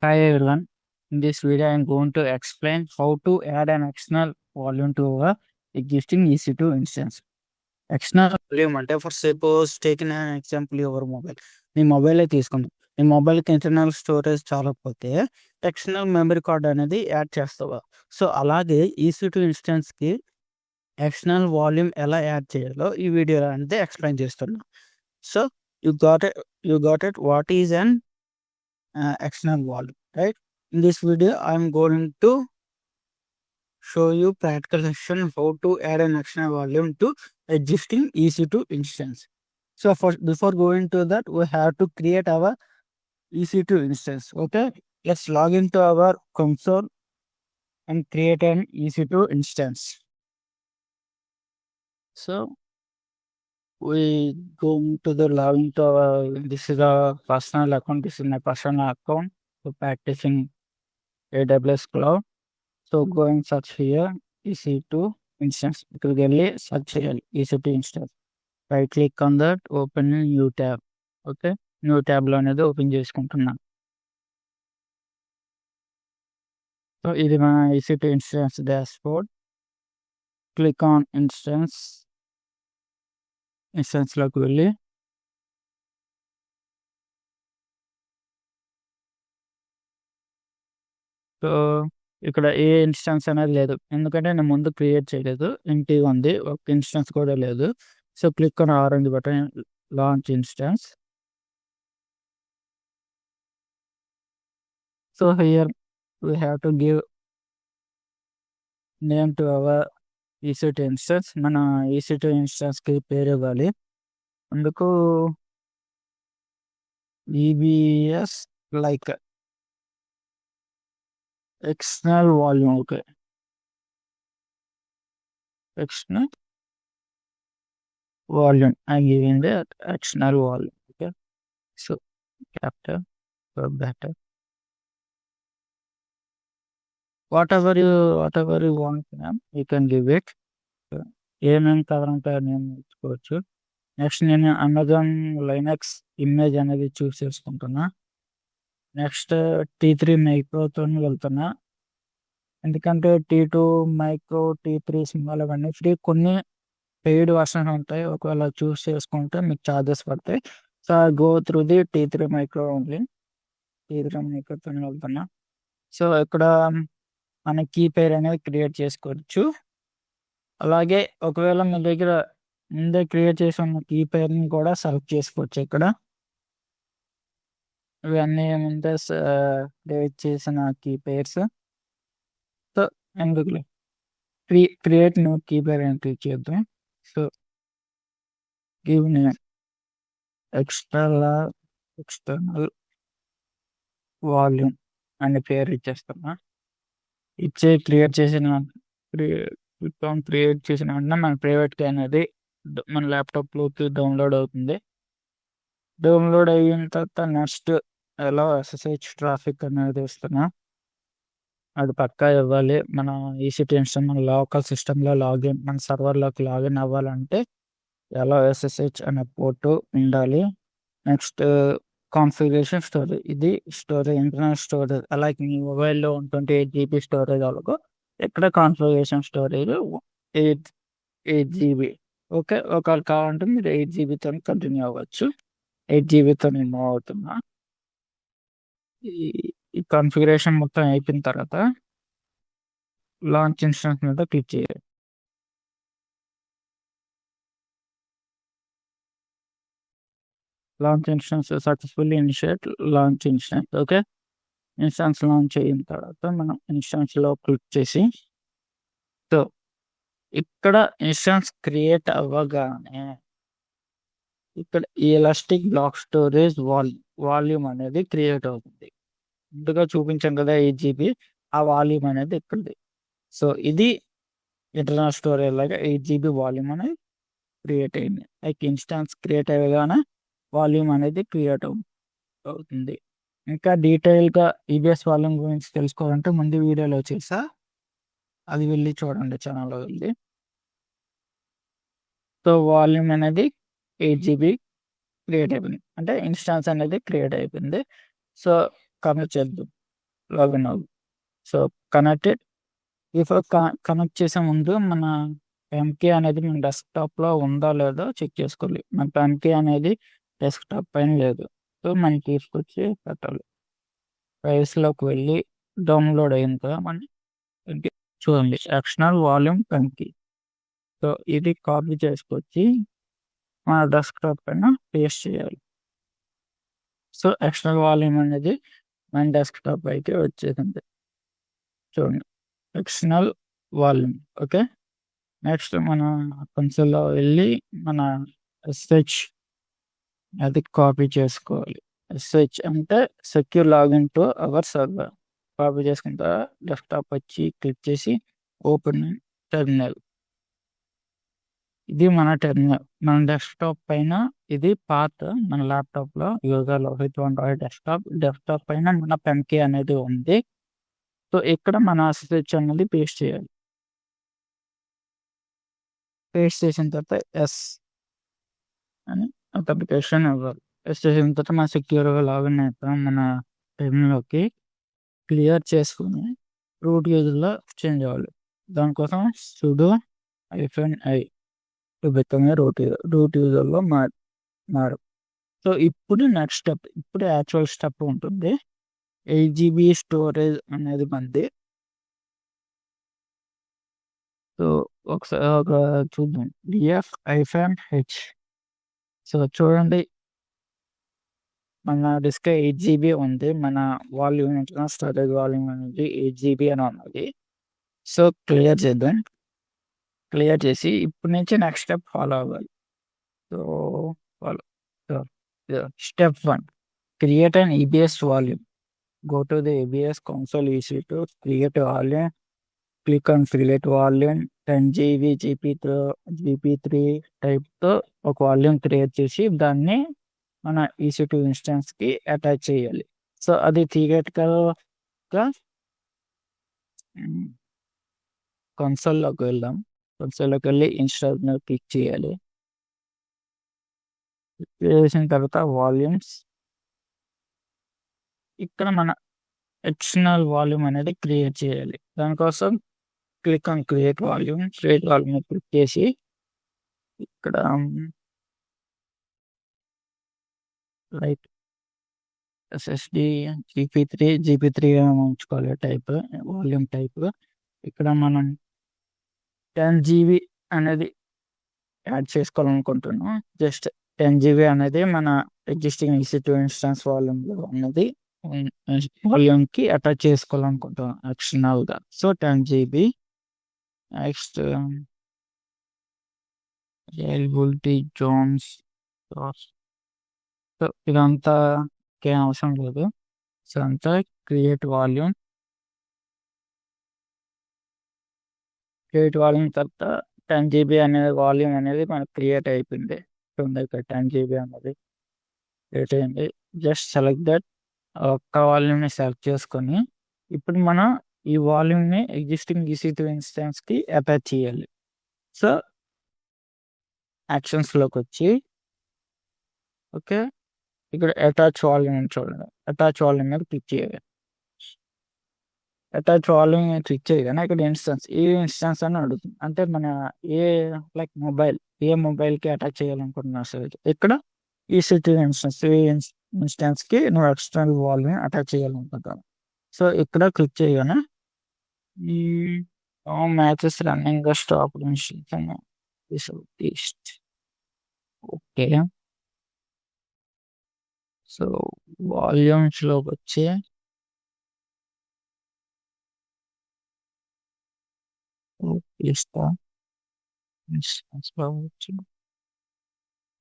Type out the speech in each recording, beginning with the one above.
Hi everyone. In this video, I am going to explain how to add an external volume to our existing EC2 instance. External volume అంటే for suppose taking an example your mobile. నీ మొబైలే తీసుకుందాం. నీ మొబైల్కి internal storage చాలకపోతే external memory card అనేది add చేస్తావా. So అలాగే EC2 ఇన్స్టెన్స్కి ఎక్స్టర్నల్ వాల్యూమ్ ఎలా యాడ్ చేయాలో ఈ వీడియోలో అనేది ఎక్స్ప్లెయిన్ చేస్తున్నా. So you got it what is an external volume, right? In this video I'm going to show you practical session how to add an external volume to existing EC2 instance. So before going to that, we have to create our EC2 instance. Okay, let's log into our console and create an EC2 instance. So we go to the login to our, this is our personal account, this is my personal account for practicing AWS cloud. So go and search here EC2 instance. Clearly search here EC2 instance. Right click on that, open a new tab. Okay, new tab లో అనేది open చేసుకుంటున్నాను. So ఇది మన EC2 instance dashboard. Click on instance లోకి వెళ్ళి so ఇక్కడ ఏ instance అనేది లేదు, ఎందుకంటే నేను ముందు క్రియేట్ చేయలేదు. ఎంటీ ఉంది, ఒక ఇన్స్టెన్స్ కూడా లేదు. So click on orange button, launch instance. So here we have to give name to our EC2 instance. మన EC2 ఇన్స్టెన్స్కి పేరు ఇవ్వాలి. అందుకు EBS like external volume. Okay, external volume, I'm giving that external volume. Okay, so capital for better, whatever you want name you can give it. ఏమేమి కావాలంటే నేను ఇచ్చుకోవచ్చు. Next నేను Amazon Linux image అనేది చూస్ చేసుకుంటున్నా. నెక్స్ట్ T3 మైక్రోతో వెళ్తున్నా, ఎందుకంటే T2 micro, T3 small అవన్నీ ఫ్రీ. కొన్ని పెయిడ్ వర్షన్ ఉంటాయి, ఒకవేళ చూస్ చేసుకుంటే మీకు ఛార్జెస్ పడతాయి. So go through the T3 micro only. T3 మైక్రోతో వెళ్తున్నా. సో ఇక్కడ మన కీ పేర్ అనేది క్రియేట్ చేసుకోవచ్చు. అలాగే ఒకవేళ మీ దగ్గర ముందే క్రియేట్ చేసిన కీ పేర్ని కూడా సెలెక్ట్ చేసుకోవచ్చు. ఇక్కడ ఇవన్నీ ముందే క్రియేట్ చేసిన కీ పేర్స్. సో ఎందుకులే క్రియేట్ న్యూ కీ పేర్ అని క్లిక్ చేద్దాం. So give name external volume అనే పేరు ఇచ్చేస్తున్నా. ఇచ్చే క్రియేట్ చేసిన వెంటనే మన ప్రైవేట్గా అనేది మన ల్యాప్టాప్లోకి డౌన్లోడ్ అవుతుంది. డౌన్లోడ్ అయిన తర్వాత నెక్స్ట్ ఎలా SSH ట్రాఫిక్ అనేది ఇస్తున్నా, అది పక్కా ఇవ్వాలి. మన EC2 ఇన్స్టెన్స్ మన లోకల్ సిస్టంలో లాగిన్, మన సర్వర్లోకి లాగిన్ అవ్వాలంటే ఎలా SSH అనే పోర్టు ఉండాలి. నెక్స్ట్ కాన్ఫిగరేషన్ స్టోరేజ్, ఇది స్టోరేజ్ ఇంటర్నల్ స్టోరేజ్. అలాగే మీ మొబైల్లో 28 GB స్టోరేజ్ వాళ్ళకు ఇక్కడ కాన్ఫిగరేషన్ స్టోరేజ్ 8 GB. ఓకే, ఒకవేళ కావాలంటే మీరు 8 GBతో కంటిన్యూ అవ్వచ్చు. 8 GBతో నేను మూవ్ అవుతున్నా. ఈ కాన్ఫిగరేషన్ మొత్తం అయిపోయిన తర్వాత లాంచ్ ఇన్స్టెన్స్ మీద క్లిక్ చేయాలి. Launch instance successfully initiate launch instance. Okay, instance launch అయిన తర్వాత మనం ఇన్స్టెన్స్లో క్లిక్ చేసి, సో ఇక్కడ ఇన్స్టెన్స్ క్రియేట్ అవ్వగానే ఇక్కడ ఈ ఎలాస్టిక్ బ్లాక్ స్టోరేజ్ వాల్యూమ్ అనేది క్రియేట్ అవుతుంది. ముందుగా చూపించాం కదా 8 GB, ఆ వాల్యూమ్ అనేది ఇక్కడది. సో ఇది ఇంటర్నల్ స్టోరేజ్ లాగా 8 GB వాల్యూమ్ అనేది క్రియేట్ అయింది. లైక్ ఇన్స్టెన్స్ క్రియేట్ అయ్యగానే వాల్యూమ్ అనేది క్రియేట్ అవుతుంది. ఇంకా డీటెయిల్గా EBS వాల్యూమ్ గురించి తెలుసుకోవాలంటే ముందు వీడియోలో చేసా, అది వెళ్ళి చూడండి ఛానల్లో వెళ్ళి. సో వాల్యూమ్ అనేది 8 GB క్రియేట్ అయిపోయింది, అంటే ఇన్స్టెన్స్ అనేది క్రియేట్ అయిపోయింది. సో కంప్లీట్ చేద్దాం. లాగిన్ అవ్వు. So connected. కనెక్ట్ చేసే ముందు మన ఎంకే అనేది మన డెస్క్టాప్లో ఉందా లేదో చెక్ చేసుకోవాలి. మన ఎంకే అనేది డెస్క్టాప్ పైన లేదు. సో మనం తీసుకొచ్చి పెట్టాలి. ఫైల్స్లోకి వెళ్ళి డౌన్లోడ్ అయిన తర్వాత మన చూడండి ఎక్స్టర్నల్ వాల్యూమ్ ఎంకే. సో ఇది కాపీ చేసుకొచ్చి మన డెస్క్టాప్ పైన పేస్ట్ చేయాలి. సో ఎక్స్టర్నల్ వాల్యూమ్ అనేది మన డెస్క్టాప్ అయితే వచ్చేసింది. చూడండి ఎక్స్టర్నల్ వాల్యూమ్. ఓకే, నెక్స్ట్ మన కన్సోల్లో వెళ్ళి మన ఎస్హెచ్ అది కాపీ చేసుకోవాలి. ఎస్హెచ్ అంటే secure login to our server. Copy చేసుకున్న తర్వాత డెస్క్టాప్ వచ్చి క్లిక్ చేసి ఓపెన్ టెర్మినల్. ఇది మన టెర్మినల్. మన డెస్క్టాప్ పైన ఇది పాత మన ల్యాప్టాప్లో యూజర్ లోహిత్ రాయ్ డెస్క్టాప్ పైన మన పెన్కే అనేది ఉంది. సో ఇక్కడ మన ఎస్హెచ్ అనేది పేస్ట్ చేయాలి. పేస్ట్ చేసిన తర్వాత ఎస్ అని అప్లికేషన్ ఇవ్వాలి. పేస్ట్ చేసిన తర్వాత మన సెక్యూర్గా లాగిన్ అవుతాం. మన టెర్మినల్లోకి క్లియర్ చేసుకుని రూట్ యూజర్లో చేంజ్ అవ్వాలి. దానికోసం sudo -i to become a root యూజర్లో మారు. సో ఇప్పుడు నెక్స్ట్ స్టెప్, ఇప్పుడు యాక్చువల్ స్టెప్ ఉంటుంది. 8 GB స్టోరేజ్ అనేది మంది. సో ఒకసారి చూద్దాం. df-h. సో చూడండి మన డిస్క్ 8 GB ఉంది. మన వాల్యూమ్ స్టోరేజ్ వాల్యూమ్ అనేది 8 GB అని ఉన్నది. సో క్లియర్ చేద్దాం. క్లియర్ చేసి ఇప్పుడు నుంచి నెక్స్ట్ స్టెప్ ఫాలో అవ్వాలి. So step 1, create an EBS volume. Go to the EBS console EC2, create volume, click on create volume. 10 GB GP3 టైప్తో ఒక వాల్యూమ్ క్రియేట్ చేసి దాన్ని మన EC2 ఇన్స్టెన్స్కి అటాచ్ చేయాలి. సో అది థియరిటికల్గా కన్సోల్లోకి వెళ్దాం. కన్సోల్లోకి వెళ్ళి ఇన్స్టాల్ మీద క్లిక్ చేయాలి. చేసిన తర్వాత వాల్యూమ్స్, ఇక్కడ మన ఎక్స్టర్నల్ వాల్యూమ్ అనేది క్రియేట్ చేయాలి. దానికోసం click on create volume click చేసి ఇక్కడ లైక్ SSD GP3 ఉంచుకోవాలి టైప్, వాల్యూమ్ టైప్. ఇక్కడ మనం 10 GB అనేది యాడ్ చేసుకోవాలనుకుంటున్నాం. జస్ట్ 10 GB అనేది మన ఎగ్జిస్టింగ్ EC2 ఇన్స్టాన్స్ వాల్యూమ్లో ఉన్నది వాల్యూమ్కి అటాచ్ చేసుకోవాలనుకుంటున్నాం ఎక్స్టర్నల్గా. So 10 GB. Next availability zones. So ఇదంతా ఏం అవసరం లేదు. సో అంతా క్రియేట్ వాల్యూమ్ తర్వాత 10 GB అనేది వాల్యూమ్ అనేది మనకు క్రియేట్ అయిపోయింది. ఇక్కడ 10 GB అనేది క్రియేట్ అయింది. జస్ట్ సెలెక్ట్ దట్, ఒక్క వాల్యూమ్ని సెలెక్ట్ చేసుకొని ఇప్పుడు మనం ఈ వాల్యూమ్ని ఎగ్జిస్టింగ్ EC2 ఇన్స్టెన్స్కి అటాచ్ చేయాలి. సో యాక్షన్స్లోకి వచ్చి ఓకే, ఇక్కడ అటాచ్ వాల్యూమ్ చూడండి. అటాచ్ వాల్యూమ్ మీద క్లిక్ చేయాలి. అటాచ్ వాల్యూమ్ క్లిక్ చేయగానే ఇక్కడ ఏ ఇన్స్టెన్స్ అని అడుగుతుంది. అంటే మన లైక్ ఏ మొబైల్కి అటాచ్ చేయాలనుకుంటున్నా. సో ఇక్కడ EC2 ఇన్స్టెన్స్కి నువ్వు ఎక్స్టర్నల్ వాల్యూమ్ అటాచ్ చేయాలనుకుంటాను. సో ఇక్కడ క్లిక్ చేయగానే ఈ మ్యాచెస్ రన్నింగ్ స్టాప్ ఓకే. సో వాల్యూమ్స్లోకి వచ్చి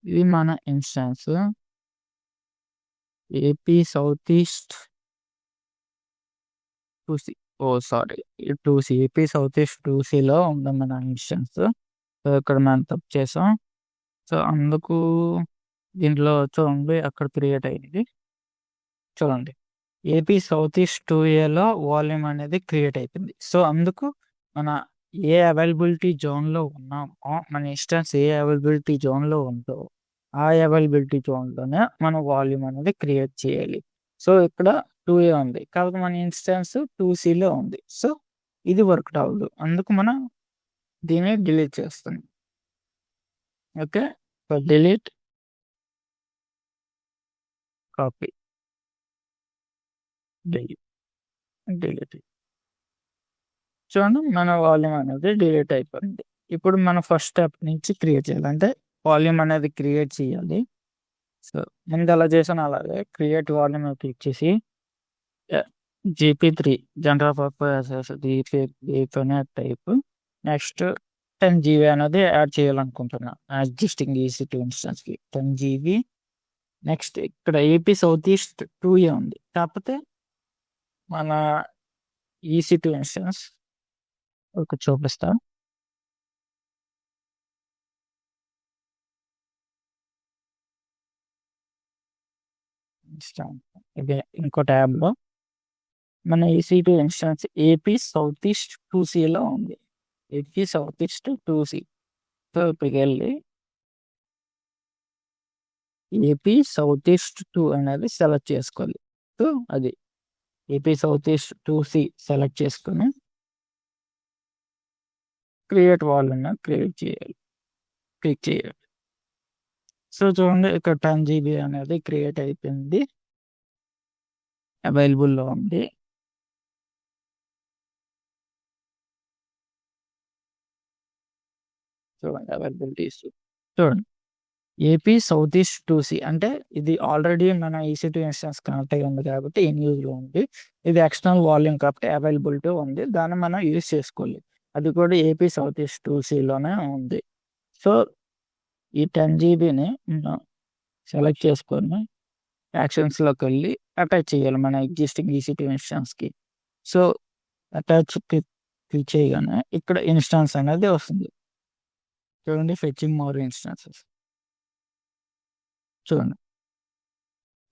ఇది మన instance AP south east 2C. AP south east 2Cలో ఉంది మన ఇన్స్టాన్స్. సో ఇక్కడ మనం తప్పు చేసాం. సో అందుకు దీంట్లో చూడండి అక్కడ క్రియేట్ అయింది. చూడండి ఏపీ సౌత్ ఈస్ట్ 2Aలో వాల్యూమ్ అనేది క్రియేట్ అయిపోయింది. సో అందుకు మన ఏ అవైలబిలిటీ జోన్లో ఉన్నామో, మన ఇన్స్టెన్స్ ఏ అవైలబిలిటీ జోన్లో ఉందో ఆ అవైలబిలిటీ జోన్లోనే మనం వాల్యూమ్ అనేది క్రియేట్ చేయాలి. సో ఇక్కడ 2A ఉంది. కాకపోతే మన ఇన్స్టెన్స్ 2Cలో ఉంది. సో ఇది వర్క్ అవ్వదు. అందుకు మనం దీన్ని డిలీట్ చేస్తాం. Okay. So delete, copy, delete. చూడండి మన వాల్యూమ్ అనేది డిలీట్ అయిపోయింది. ఇప్పుడు మనం ఫస్ట్ స్టెప్ నుంచి క్రియేట్ చేయాలి. అంటే వాల్యూమ్ అనేది క్రియేట్ చేయాలి. సో ముందు ఎలా చేసాను అలాగే క్రియేట్ వాల్యూమ్ క్లిక్ చేసి GP3 జనరల్ పర్పస్ దీపనే టైప్. నెక్స్ట్ 10 GB అనేది యాడ్ చేయాలనుకుంటున్నా ఎగ్జిస్టింగ్ EC2 ఇన్స్టెన్స్కి 10 GB. నెక్స్ట్ ఇక్కడ AP సౌత్ ఈస్ట్ 2A ఉంది. కాకపోతే మన EC2 ఇన్స్టెన్స్ ఒక చూపిస్తా. ఇదే ఇంకో ట్యాబ్లో మన EC2 instance AP south east 2Cలో ఉంది. AP south east 2C. So ఇప్పటికి వెళ్ళి AP సౌత్ ఈస్ట్ 2 అనేది సెలెక్ట్ చేసుకోవాలి. సో అది AP south east 2C select చేసుకొని క్రియేట్ వాల్యూమ్ క్రియేట్ చేయాలి, క్లిక్ చేయాలి. సో చూడండి ఇక్కడ 10 GB అనేది క్రియేట్ అయిపోయింది, అవైలబుల్లో ఉంది. చూడండి అవైలబిలిటీస్ చూడండి. AP సౌత్ ఈస్ట్ 2C అంటే ఇది ఆల్రెడీ మన EC2 ఇన్స్టెన్స్ కనెక్ట్ అయ్యి ఉంది కాబట్టి ఇన్ యూజ్లో ఉంది. ఇది ఎక్స్టర్నల్ వాల్యూమ్ కాబట్టి అవైలబిలిటీ ఉంది, దాన్ని మనం యూజ్ చేసుకోవాలి. అది కూడా AP సౌత్ ఈస్ట్ 2Cలోనే ఉంది. సో ఈ 10 GBని సెలెక్ట్ చేసుకొని యాక్షన్స్లోకి వెళ్ళి అటాచ్ చేయాలి మన ఎగ్జిస్టింగ్ EC2 ఇన్స్టెన్స్కి. సో అటాచ్ క్లిక్ చేయగానే ఇక్కడ ఇన్స్టెన్స్ అనేది వస్తుంది. చూడండి ఫెచింగ్ మోర్ ఇన్స్టెన్సెస్. చూడండి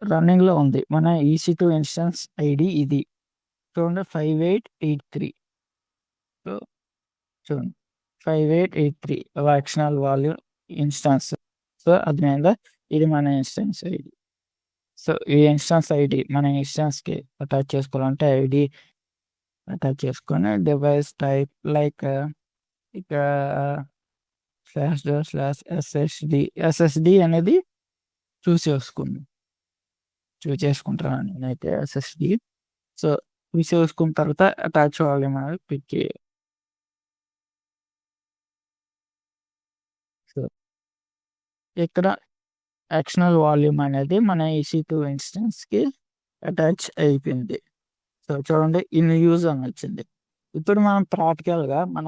రన్నింగ్లో ఉంది మన EC2 ఇన్స్టెన్స్ ID ఇది. చూడండి 5883. సో చూడండి 5883 ఎక్స్టర్నల్ వాల్యూమ్ ఇన్స్టెన్స్. సో అది మీద ఇది మన ఇన్స్టెన్స్ ID. సో ఈ ఇన్స్టెన్స్ ID మన ఇన్స్టెన్స్కి అటాచ్ చేసుకోవాలంటే ID అటాచ్ చేసుకొని డివైస్ టైప్ లైక్ ఇక SSD అనేది చూస్ చేసుకుంటాను నేనైతే SSD. సో చూస్ చేసుకున్న తర్వాత అటాచ్ వాల్యూమ్ అనేది క్లిక్ చేయాలి. సో ఇక్కడ ఎక్స్టర్నల్ వాల్యూమ్ అనేది మన EC2 ఇన్స్టెన్స్కి అటాచ్ అయిపోయింది. సో చూడండి ఇన్ యూజ్ అని వచ్చింది. ఇప్పుడు మనం ప్రాక్టికల్గా మన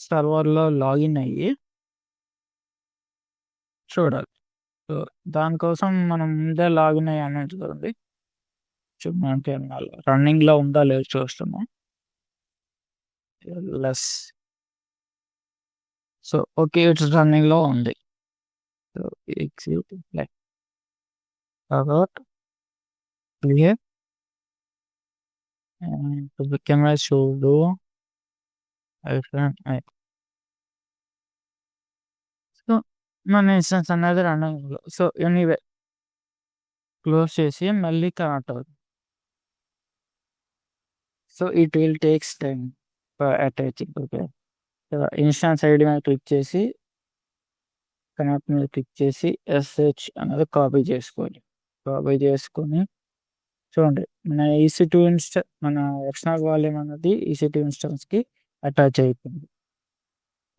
సర్వర్లో లాగిన్ అయ్యి చూడాలి. సో దానికోసం మనం ముందే లాగిన్ అయ్యి అనేది చూడండి. మనకి రన్నింగ్లో ఉందా లేదు చూస్తున్నాం. లెస్. సో ఓకే ఇట్స్ రన్నింగ్లో ఉంది. So exit like clear and the camera should do so మన ఇన్స్టెన్స్ అనేది రన్నింగ్లో. సో ఎనీవే క్లోజ్ చేసి మళ్ళీ కనెక్ట్ అవుతుంది. So it will takes time for attaching. Okay instance ID మీద క్లిక్ చేసి కనెక్ట్ మీద క్లిక్ చేసి SH అనేది కాపీ చేసుకోవాలి. కాపీ చేసుకొని చూడండి మన EC2 మన ఎక్స్టర్నల్ వాల్యూమ్ అనేది EC2 ఇన్స్టెన్స్కి అటాచ్ అయిపోయింది.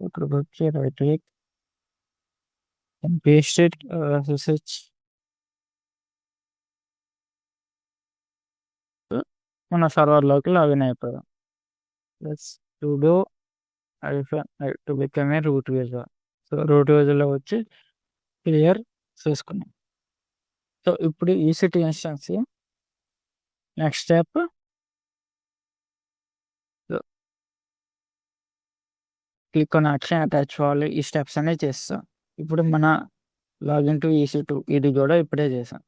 ఇక్కడ వచ్చి right click and paste it SSH. మన సర్వర్లోకి లాగిన్ అయిపోయాం. Let's sudo to become a root user. So root యూజర్లో వచ్చి క్లియర్ చేసుకున్నాం. సో ఇప్పుడు EC2 instance next step click on action attach వాళ్ళు ఈ స్టెప్స్ అనేవి చేస్తాం. ఇప్పుడు మన లాగిన్ టు EC2 ఇది కూడా ఇప్పుడే చేసాం.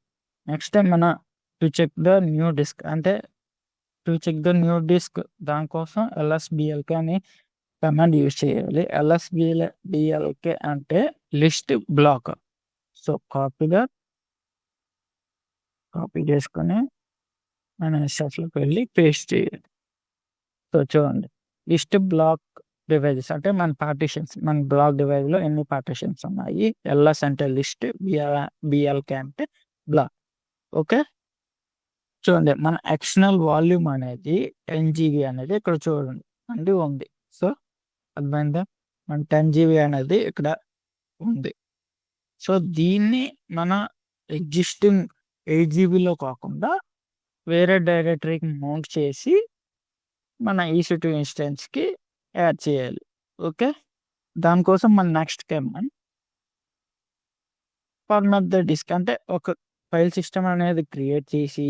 నెక్స్ట్ టైం మన to check the new disk అంటే to check the new disk దానికోసం LSBLK అని కమాండ్ యూజ్ చేయాలి. LSBLK అంటే లిస్ట్ బ్లాక్. సో కాపీ చేసుకొని మన ఇన్స్టాన్స్లోకి వెళ్ళి పేస్ట్ చేయాలి. సో చూడండి, లిస్ట్ బ్లాక్ డివైజెస్ అంటే మన పార్టీషన్స్, మన బ్లాక్ డివైజ్లో ఎన్ని పార్టీషన్స్ ఉన్నాయి. ఎల్ఎస్ అంటే లిస్ట్, బిఎల్కే అంటే బ్లాక్. ఓకే, చూడండి మన ఎక్స్టర్నల్ వాల్యూమ్ అనేది 10 GB అనేది ఇక్కడ చూడండి అండి ఉంది. సో అర్థమైందా, మన 10 GB అనేది ఇక్కడ ఉంది. సో దీన్ని మన ఎగ్జిస్టింగ్ 8 GBలో కాకుండా వేరే డైరెక్టరీకి మౌంట్ చేసి మన EC2 ఇన్స్టెన్స్కి యాడ్ చేయాలి. ఓకే, దానికోసం మన next command format the disk అంటే ఒక ఫైల్ సిస్టమ్ అనేది క్రియేట్ చేసి,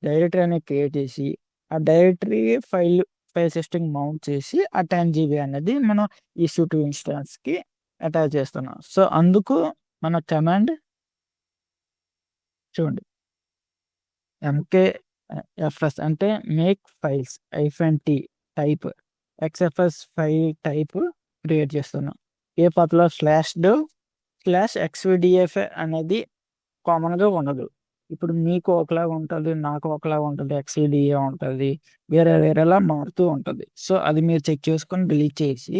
డైరెక్టరీ అనేది క్రియేట్ చేసి, ఆ డైరెక్టరీ ఫైల్ సిస్టమ్ మౌంట్ చేసి ఆ 10 GB అనేది మనం EC2 ఇన్స్టెన్స్కి అటాచ్ చేస్తున్నాం. సో అందుకు మన కమాండ్ చూడండి, MKFS అంటే make files -t type XFS file type create చేస్తున్నాం. ఏ పత్లో /dev/xvdf అనేది కామన్గా ఉండదు. ఇప్పుడు మీకు ఒకలాగా ఉంటుంది, నాకు ఒకలాగా ఉంటుంది, XVDA ఉంటుంది, వేరేలా మారుతూ ఉంటుంది. సో అది మీరు చెక్ చేసుకొని డిలీట్ చేసి,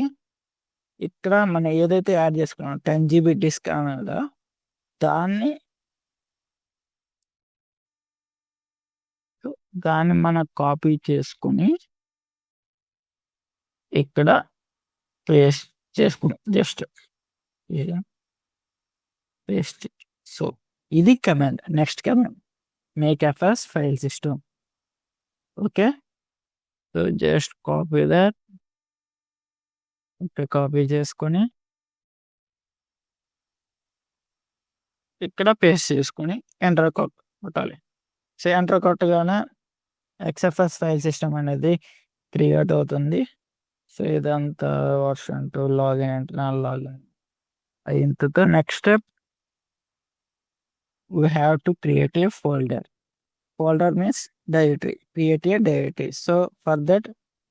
ఇక్కడ మనం ఏదైతే యాడ్ చేసుకున్నాం 10 GB డిస్క్ అనేది దాన్ని మనం కాపీ చేసుకుని ఇక్కడ పేస్ట్ చేసుకున్నాం. Just paste. సో ఇది కమాండ్. నెక్స్ట్ కమాండ్ మేక్FS file system. Okay, so just copy that. Okay, copy చేసుకొని ఇక్కడ పేస్ట్ చేసుకొని ఎంటర్ కొట్టాలి. సో ఎంటర్ కొట్టగానే XFS ఫైల్ సిస్టమ్ అనేది క్రియేట్ అవుతుంది. సో ఇదంతా వర్షన్ 2 లాగిన్ అయిన తర్వాత next step we have to create a folder. Folder means directory. Create a directory. So for that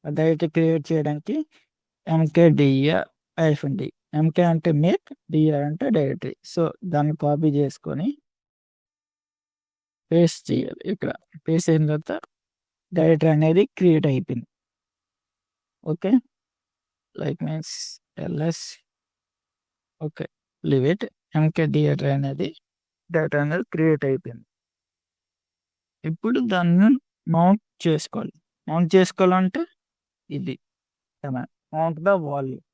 directory create చేయడానికి mkdir-d. mk అంటే make, dir అంటే directory. So దాన్ని copy చేసుకొని పేస్ట్ చేయాలి. ఇక్కడ పేస్ట్ అయిన తర్వాత డైరెక్టరీ అనేది క్రియేట్ అయిపోయింది. Okay, like means ls. Okay, leave it. mkdir అనేది డేటా అనేది క్రియేట్ అయిపోయింది. ఇప్పుడు దాన్ని మౌంట్ చేసుకోవాలంటే ఇది mount the volume.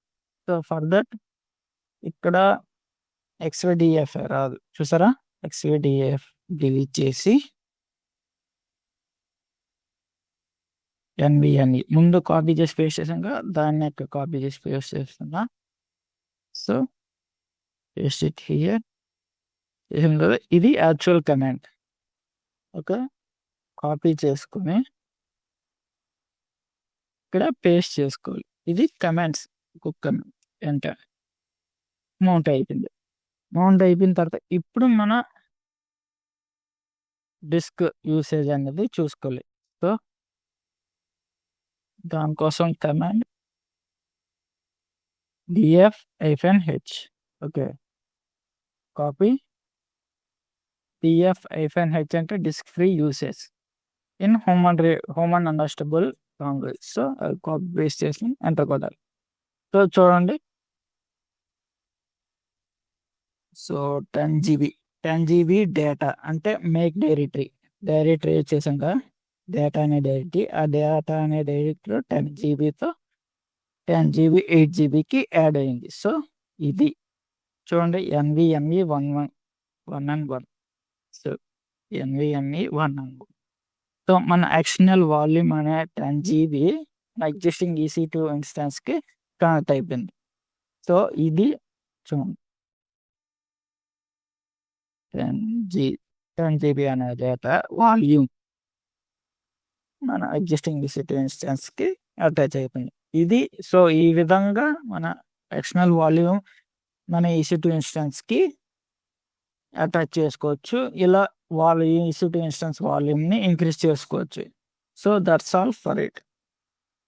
So for that ఇక్కడ XVDF రాదు, చూసారా, XVDF డిలీట్ చేసి NVMe ముందు కాపీ చేసి పేస్ట్ చేసాక దాన్ని కాపీ చేసి పేస్ట్ చేస్తున్నా. So paste it here. ఇది యాక్చువల్ కమాండ్. ఓకే, కాపీ చేసుకుని ఇక్కడ పేస్ట్ చేసుకోవాలి. ఇది కమాండ్స్. ఒక్కొక్క ఎంటర్. మౌంట్ అయిపోయింది. మౌంట్ అయిపోయిన తర్వాత ఇప్పుడు మన డిస్క్ యూసేజ్ అనేది చూసుకోవాలి. సో దానికోసం command df-h. Okay, copy df-h అంటే disk free usage in human understandable language. So అది కాపీ పేస్ట్ చేసి ఎంటర్ కొట్టాలి. సో చూడండి, సో 10 GB డేటా అంటే మేక్ డైరెక్టరీ చేసాక డేటా అనే డైరెక్టరీ, ఆ డేటా అనే డైరెక్టరీలో 10 GBతో 10 GB 8 GBకి యాడ్ అయింది. సో ఇది చూడండి NVMe 1 సో NVMe 1. సో మన ఎక్స్టర్నల్ వాల్యూమ్ అనే 10 GB ఎగ్జిస్టింగ్ EC2 ఇన్స్టెన్స్కి కనెక్ట్ అయిపోయింది. సో ఇది చూడండి 10 GB అనే డేటా వాల్యూమ్ మన ఎగ్జిస్టింగ్ EC2 ఇన్స్టెన్స్కి అటాచ్ అయిపోయింది. ఇది సో ఈ విధంగా మన ఎక్స్టర్నల్ వాల్యూమ్ మన EC2 ఇన్స్టెన్స్కి అటాచ్ చేసుకోవచ్చు. ఇలా EC2 ఇన్స్టెన్స్ వాల్యూమ్ని ఇంక్రీజ్ చేసుకోవచ్చు. So that's all for it.